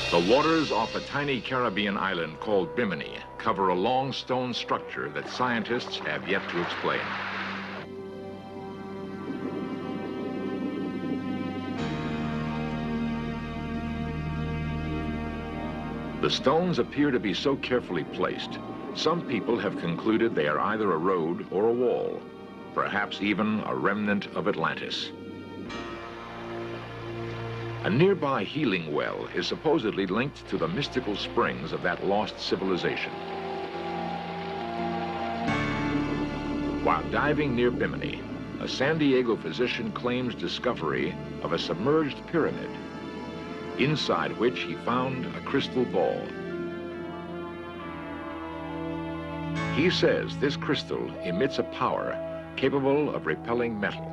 The waters off a tiny Caribbean island called Bimini cover a long stone structure that scientists have yet to explain. The stones appear to be so carefully placed, some people have concluded they are either a road or a wall, perhaps even a remnant of Atlantis. A nearby healing well is supposedly linked to the mystical springs of that lost civilization. While diving near Bimini, a San Diego physician claims discovery of a submerged pyramid, inside which he found a crystal ball. He says this crystal emits a power capable of repelling metal.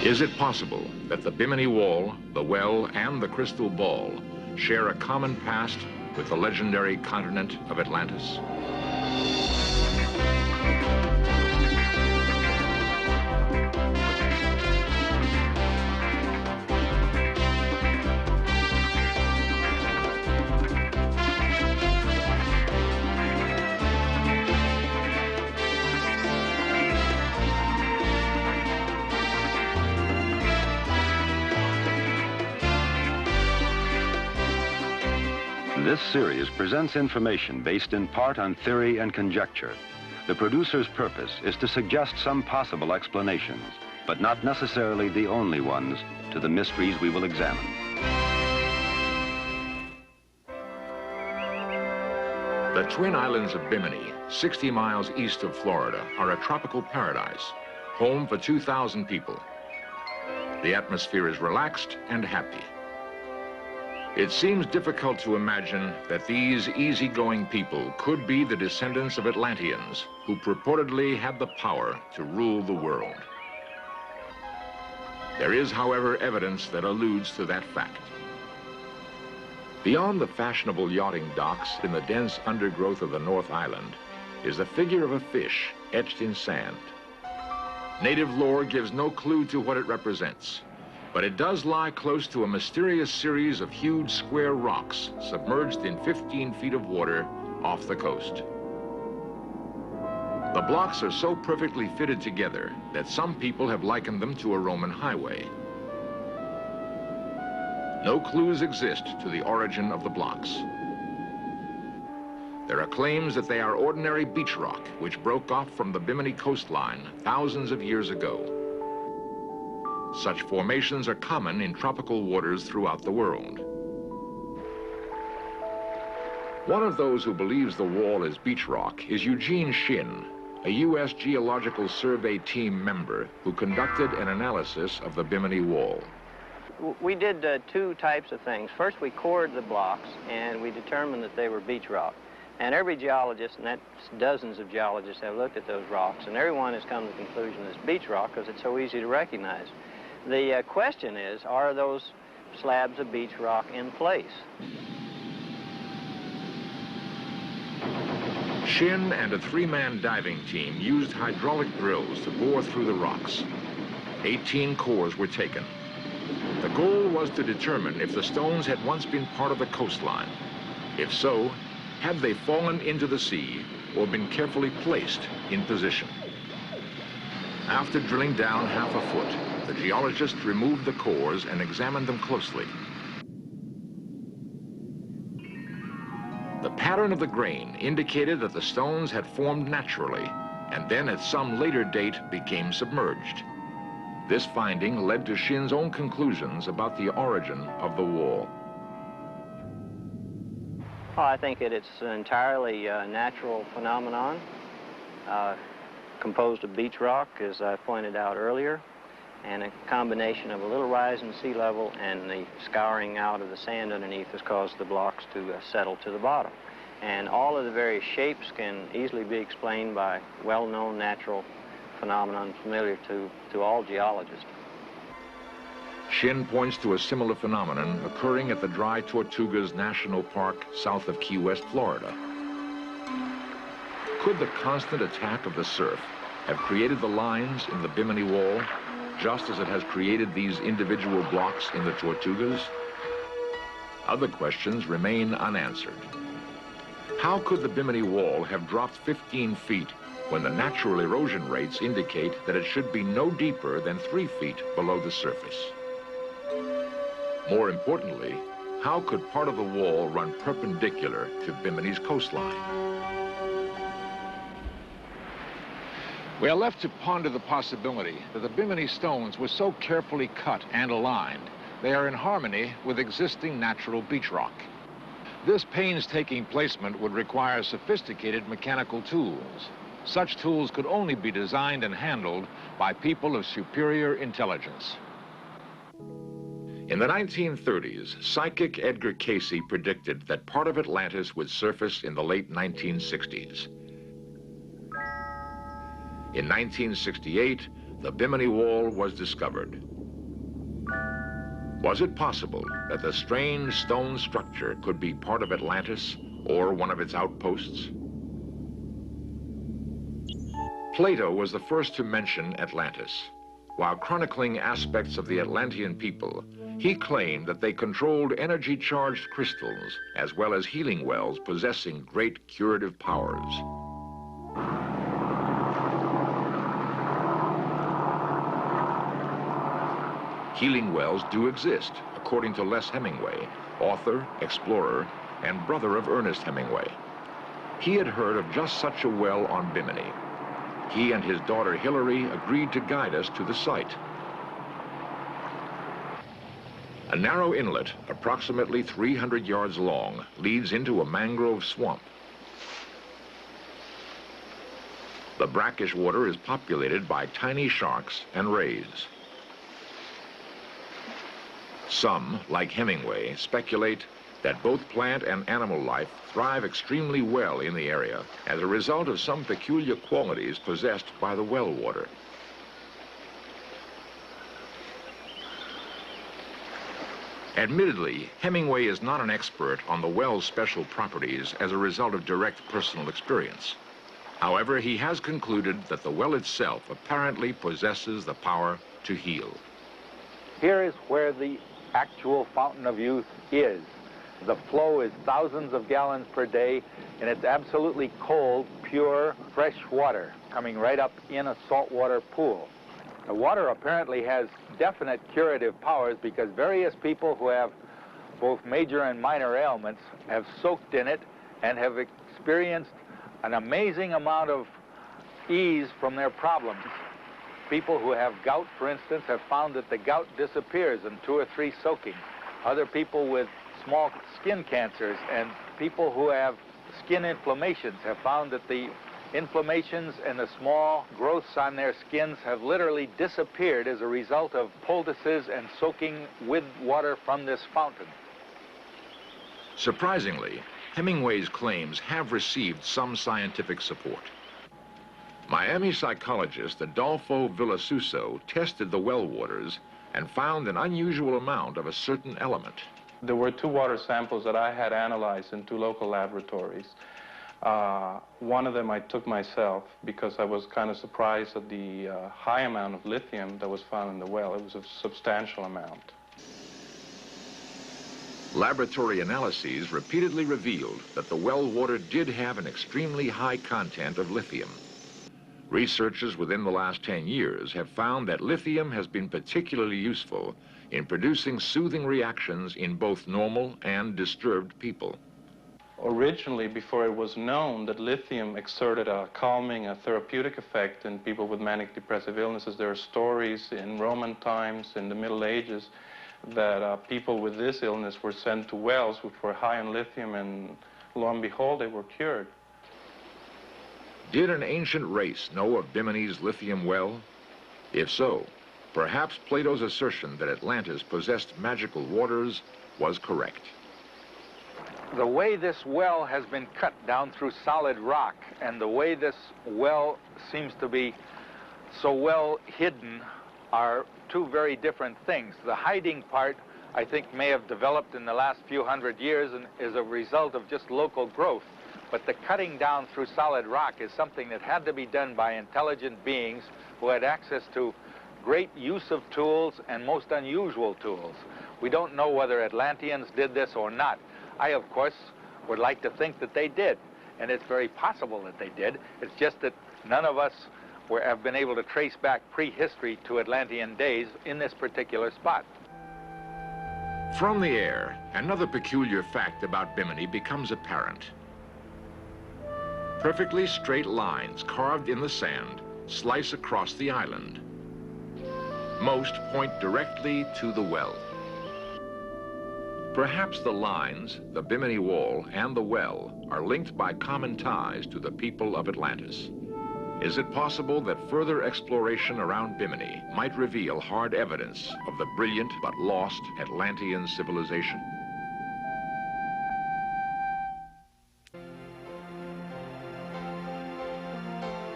Is it possible that the Bimini Wall, the well, and the crystal ball share a common past with the legendary continent of Atlantis? This series presents information based in part on theory and conjecture. The producer's purpose is to suggest some possible explanations, but not necessarily the only ones, to the mysteries we will examine. The Twin Islands of Bimini, 60 miles east of Florida, are a tropical paradise, home for 2,000 people. The atmosphere is relaxed and happy. It seems difficult to imagine that these easygoing people could be the descendants of Atlanteans who purportedly had the power to rule the world. There is, however, evidence that alludes to that fact. Beyond the fashionable yachting docks in the dense undergrowth of the North Island is the figure of a fish etched in sand. Native lore gives no clue to what it represents, but it does lie close to a mysterious series of huge square rocks submerged in 15 feet of water off the coast. The blocks are so perfectly fitted together that some people have likened them to a Roman highway. No clues exist to the origin of the blocks. There are claims that they are ordinary beach rock which broke off from the Bimini coastline thousands of years ago. Such formations are common in tropical waters throughout the world. One of those who believes the wall is beach rock is Eugene Shin, a U.S. Geological Survey team member who conducted an analysis of the Bimini Wall. We did two types of things. First, we cored the blocks, and we determined that they were beach rock. And every geologist, and that's dozens of geologists, have looked at those rocks, and everyone has come to the conclusion it's beach rock because it's so easy to recognize. The question is, are those slabs of beach rock in place? Shin and a three-man diving team used hydraulic drills to bore through the rocks. 18 cores were taken. The goal was to determine if the stones had once been part of the coastline. If so, had they fallen into the sea or been carefully placed in position? After drilling down half a foot, the geologists removed the cores and examined them closely. The pattern of the grain indicated that the stones had formed naturally and then at some later date became submerged. This finding led to Shin's own conclusions about the origin of the wall. Well, I think it's an entirely natural phenomenon, composed of beach rock, as I pointed out earlier, and a combination of a little rise in sea level and the scouring out of the sand underneath has caused the blocks to settle to the bottom. And all of the various shapes can easily be explained by well-known natural phenomenon familiar to all geologists. Shin points to a similar phenomenon occurring at the Dry Tortugas National Park south of Key West, Florida. Could the constant attack of the surf have created the lines in the Bimini Wall, just as it has created these individual blocks in the Tortugas? Other questions remain unanswered. How could the Bimini Wall have dropped 15 feet when the natural erosion rates indicate that it should be no deeper than 3 feet below the surface? More importantly, how could part of the wall run perpendicular to Bimini's coastline? We are left to ponder the possibility that the Bimini stones were so carefully cut and aligned, they are in harmony with existing natural beach rock. This painstaking placement would require sophisticated mechanical tools. Such tools could only be designed and handled by people of superior intelligence. In the 1930s, psychic Edgar Cayce predicted that part of Atlantis would surface in the late 1960s. In 1968, the Bimini Wall was discovered. Was it possible that the strange stone structure could be part of Atlantis or one of its outposts? Plato was the first to mention Atlantis. While chronicling aspects of the Atlantean people, he claimed that they controlled energy-charged crystals as well as healing wells possessing great curative powers. Healing wells do exist, according to Les Hemingway, author, explorer, and brother of Ernest Hemingway. He had heard of just such a well on Bimini. He and his daughter Hillary agreed to guide us to the site. A narrow inlet, approximately 300 yards long, leads into a mangrove swamp. The brackish water is populated by tiny sharks and rays. Some, like Hemingway, speculate that both plant and animal life thrive extremely well in the area as a result of some peculiar qualities possessed by the well water. Admittedly, Hemingway is not an expert on the well's special properties as a result of direct personal experience. However, he has concluded that the well itself apparently possesses the power to heal. Here is where the actual fountain of youth is. The flow is thousands of gallons per day, and it's absolutely cold, pure, fresh water coming right up in a saltwater pool. The water apparently has definite curative powers because various people who have both major and minor ailments have soaked in it and have experienced an amazing amount of ease from their problems. People who have gout, for instance, have found that the gout disappears in 2 or 3 soakings. Other people with small skin cancers and people who have skin inflammations have found that the inflammations and the small growths on their skins have literally disappeared as a result of poultices and soaking with water from this fountain. Surprisingly, Hemingway's claims have received some scientific support. Miami psychologist Adolfo Villasuso tested the well waters and found an unusual amount of a certain element. There were 2 water samples that I had analyzed in 2 local laboratories. One of them I took myself because I was kind of surprised at the high amount of lithium that was found in the well. It was a substantial amount. Laboratory analyses repeatedly revealed that the well water did have an extremely high content of lithium. Researchers within the last 10 years have found that lithium has been particularly useful in producing soothing reactions in both normal and disturbed people. Originally, before it was known that lithium exerted a calming, a therapeutic effect in people with manic depressive illnesses, there are stories in Roman times, in the Middle Ages, that people with this illness were sent to wells which were high in lithium, and lo and behold, they were cured. Did an ancient race know of Bimini's lithium well? If so, perhaps Plato's assertion that Atlantis possessed magical waters was correct. The way this well has been cut down through solid rock and the way this well seems to be so well hidden are 2 very different things. The hiding part, I think, may have developed in the last few hundred years and is a result of just local growth. But the cutting down through solid rock is something that had to be done by intelligent beings who had access to great use of tools and most unusual tools. We don't know whether Atlanteans did this or not. I, of course, would like to think that they did, and it's very possible that they did. It's just that none of us have been able to trace back prehistory to Atlantean days in this particular spot. From the air, another peculiar fact about Bimini becomes apparent. Perfectly straight lines carved in the sand slice across the island. Most point directly to the well. Perhaps the lines, the Bimini Wall, and the well are linked by common ties to the people of Atlantis. Is it possible that further exploration around Bimini might reveal hard evidence of the brilliant but lost Atlantean civilization?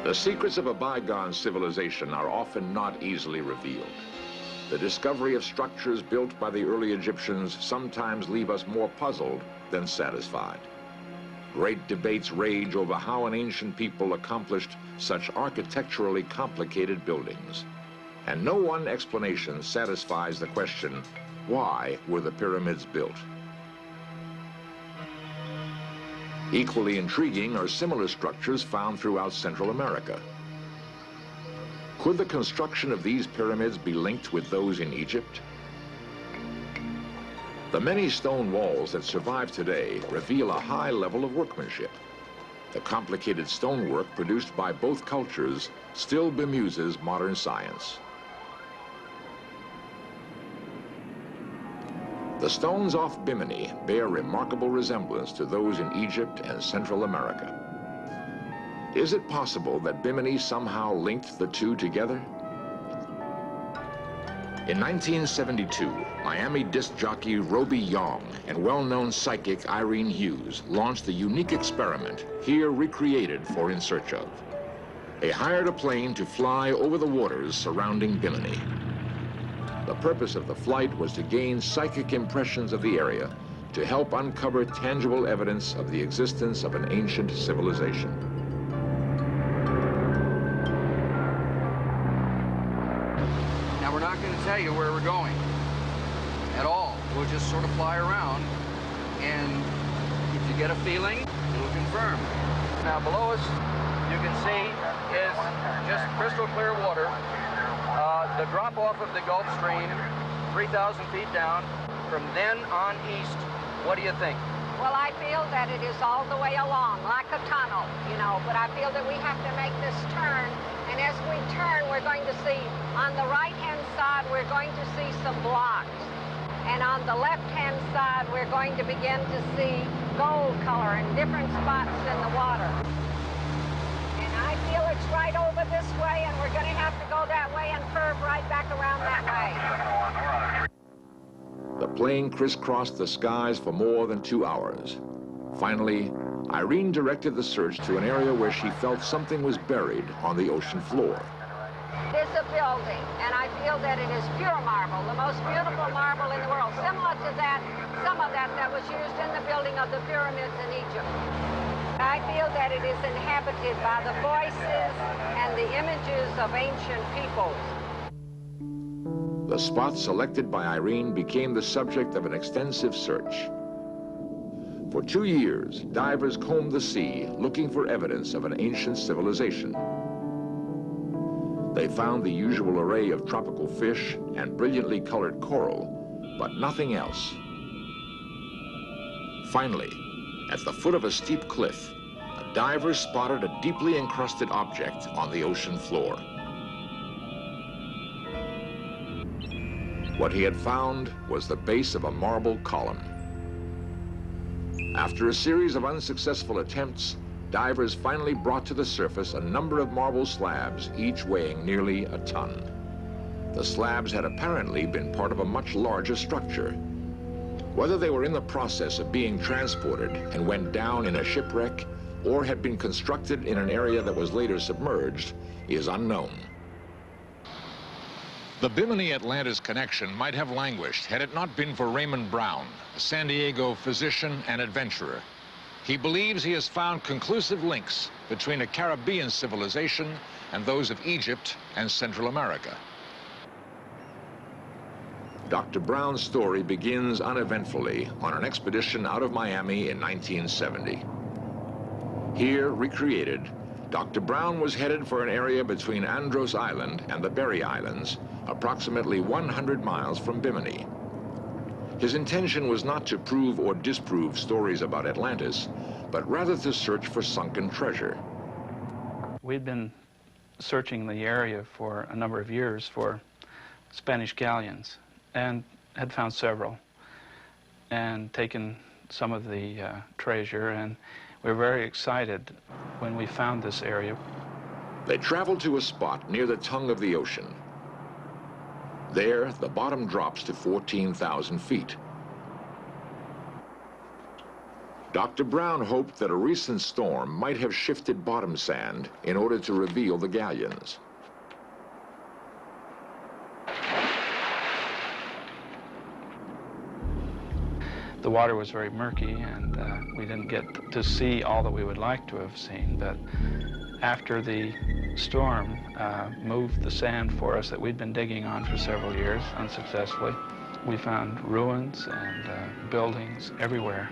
The secrets of a bygone civilization are often not easily revealed. The discovery of structures built by the early Egyptians sometimes leave us more puzzled than satisfied. Great debates rage over how an ancient people accomplished such architecturally complicated buildings. And no one explanation satisfies the question, why were the pyramids built? Equally intriguing are similar structures found throughout Central America. Could the construction of these pyramids be linked with those in Egypt? The many stone walls that survive today reveal a high level of workmanship. The complicated stonework produced by both cultures still bemuses modern science. The stones off Bimini bear remarkable resemblance to those in Egypt and Central America. Is it possible that Bimini somehow linked the two together? In 1972, Miami disc jockey Roby Young and well-known psychic Irene Hughes launched a unique experiment here recreated for In Search Of. They hired a plane to fly over the waters surrounding Bimini. The purpose of the flight was to gain psychic impressions of the area to help uncover tangible evidence of the existence of an ancient civilization. Now, we're not going to tell you where we're going at all. We'll just sort of fly around, and if you get a feeling, it'll confirm. Now, below us, you can see is just crystal clear water. The drop-off of the Gulf Stream, 3,000 feet down. From then on east, what do you think? Well, I feel that it is all the way along, like a tunnel, you know, but I feel that we have to make this turn, and as we turn, we're going to see, on the right-hand side, we're going to see some blocks, and on the left-hand side, we're going to begin to see gold color in different spots in the water. And I feel it's right over this way, and we're going to have to go that way and curve right back around that way. The plane crisscrossed the skies for more than 2 hours. Finally, Irene directed the search to an area where she felt something was buried on the ocean floor. There's a building, and I feel that it is pure marble, the most beautiful marble in the world, similar to that, some of that was used in the building of the pyramids in Egypt. I feel that it is inhabited by the voices and the images of ancient peoples. The spot selected by Irene became the subject of an extensive search. For 2 years, divers combed the sea looking for evidence of an ancient civilization. They found the usual array of tropical fish and brilliantly colored coral, but nothing else. Finally, at the foot of a steep cliff, a diver spotted a deeply encrusted object on the ocean floor. What he had found was the base of a marble column. After a series of unsuccessful attempts, divers finally brought to the surface a number of marble slabs, each weighing nearly a ton. The slabs had apparently been part of a much larger structure. Whether they were in the process of being transported and went down in a shipwreck, or had been constructed in an area that was later submerged, is unknown. The Bimini-Atlantis connection might have languished had it not been for Raymond Brown, a San Diego physician and adventurer. He believes he has found conclusive links between a Caribbean civilization and those of Egypt and Central America. Dr. Brown's story begins uneventfully on an expedition out of Miami in 1970. Here, recreated, Dr. Brown was headed for an area between Andros Island and the Berry Islands, approximately 100 miles from Bimini. His intention was not to prove or disprove stories about Atlantis, but rather to search for sunken treasure. We'd been searching the area for a number of years for Spanish galleons and had found several and taken some of the treasure, and we were very excited when we found this area. They traveled to a spot near the tongue of the ocean. There, the bottom drops to 14,000 feet. Dr. Brown hoped that a recent storm might have shifted bottom sand in order to reveal the galleons. The water was very murky, and we didn't get to see all that we would like to have seen, but after the storm moved the sand for us that we'd been digging on for several years unsuccessfully, we found ruins and buildings everywhere.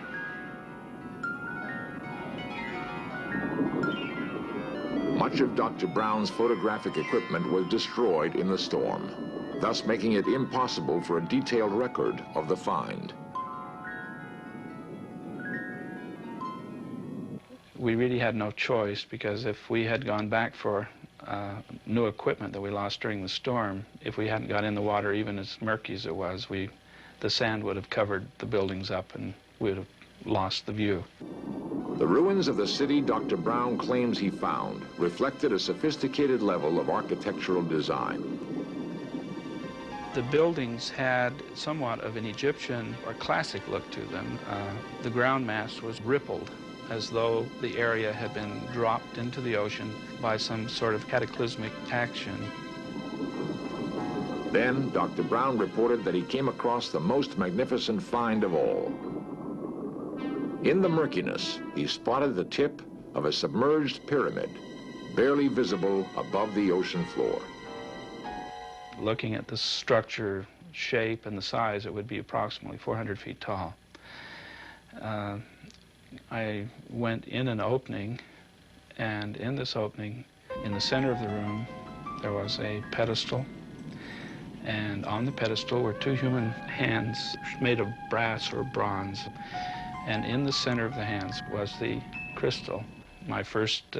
Much of Dr. Brown's photographic equipment was destroyed in the storm, thus making it impossible for a detailed record of the find. We really had no choice, because if we had gone back for new equipment that we lost during the storm, if we hadn't got in the water even as murky as it was, the sand would have covered the buildings up and we would have lost the view. The ruins of the city Dr. Brown claims he found reflected a sophisticated level of architectural design. The buildings had somewhat of an Egyptian or classic look to them. The ground mass was rippled, as though the area had been dropped into the ocean by some sort of cataclysmic action. Then, Dr. Brown reported that he came across the most magnificent find of all. In the murkiness, he spotted the tip of a submerged pyramid, barely visible above the ocean floor. Looking at the structure, shape, and the size, it would be approximately 400 feet tall. I went in an opening, and in this opening, in the center of the room, there was a pedestal, and on the pedestal were two human hands made of brass or bronze, and in the center of the hands was the crystal. My first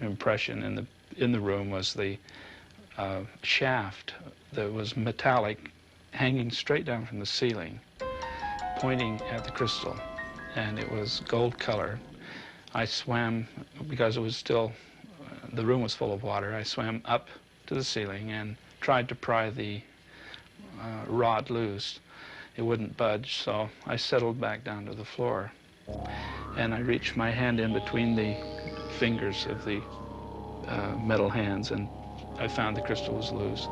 impression in the room was the shaft that was metallic, hanging straight down from the ceiling, pointing at the crystal. And it was gold color. I swam, because it was still, the room was full of water, I swam up to the ceiling and tried to pry the rod loose. It wouldn't budge, so I settled back down to the floor. And I reached my hand in between the fingers of the metal hands, and I found the crystal was loose.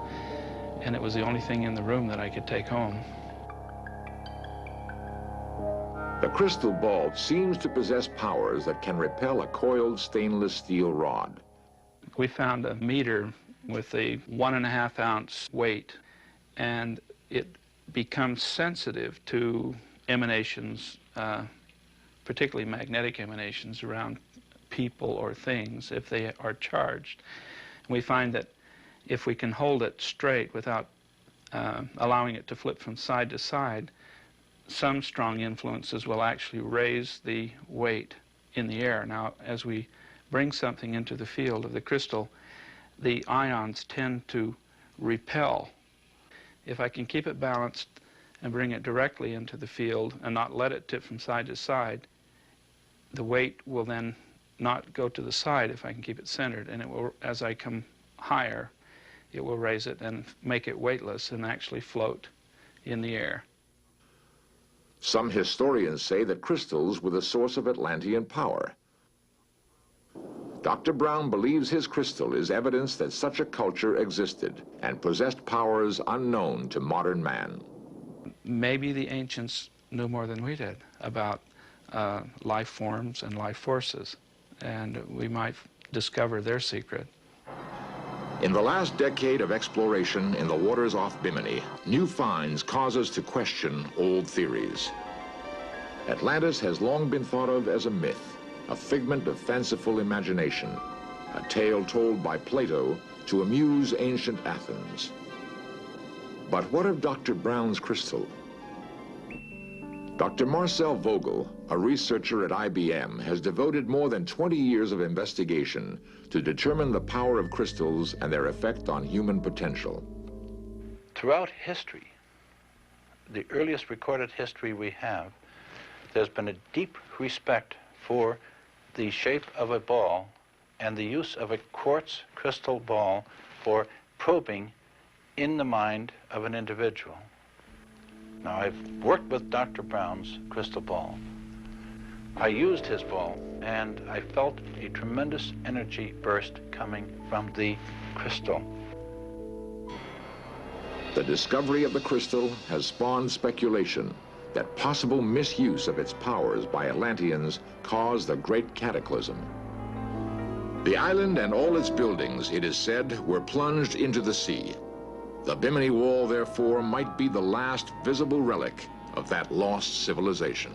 And it was the only thing in the room that I could take home. The crystal ball seems to possess powers that can repel a coiled stainless steel rod. We found a meter with a 1.5 ounce weight, and it becomes sensitive to emanations, particularly magnetic emanations around people or things if they are charged. And we find that if we can hold it straight without allowing it to flip from side to side, some strong influences will actually raise the weight in the air. Now, as we bring something into the field of the crystal, the ions tend to repel. If I can keep it balanced and bring it directly into the field and not let it tip from side to side, the weight will then not go to the side if I can keep it centered, and it will, as I come higher, it will raise it and make it weightless and actually float in the air. Some historians say that crystals were the source of Atlantean power. Dr. Brown believes his crystal is evidence that such a culture existed and possessed powers unknown to modern man. Maybe the ancients knew more than we did about life forms and life forces, and we might discover their secret. In the last decade of exploration in the waters off Bimini, new finds cause us to question old theories. Atlantis has long been thought of as a myth, a figment of fanciful imagination, a tale told by Plato to amuse ancient Athens. But what of Dr. Brown's crystal? Dr. Marcel Vogel, a researcher at IBM, has devoted more than 20 years of investigation to determine the power of crystals and their effect on human potential. Throughout history, the earliest recorded history we have, there's been a deep respect for the shape of a ball and the use of a quartz crystal ball for probing in the mind of an individual. Now, I've worked with Dr. Brown's crystal ball. I used his ball, and I felt a tremendous energy burst coming from the crystal. The discovery of the crystal has spawned speculation that possible misuse of its powers by Atlanteans caused the Great Cataclysm. The island and all its buildings, it is said, were plunged into the sea. The Bimini Wall, therefore, might be the last visible relic of that lost civilization.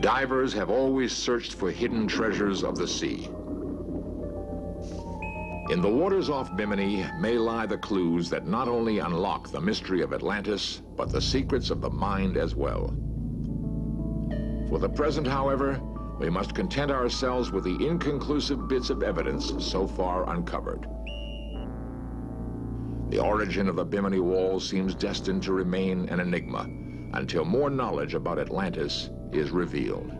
Divers have always searched for hidden treasures of the sea. In the waters off Bimini may lie the clues that not only unlock the mystery of Atlantis, but the secrets of the mind as well. For the present, however, we must content ourselves with the inconclusive bits of evidence so far uncovered. The origin of the Bimini Wall seems destined to remain an enigma until more knowledge about Atlantis is revealed.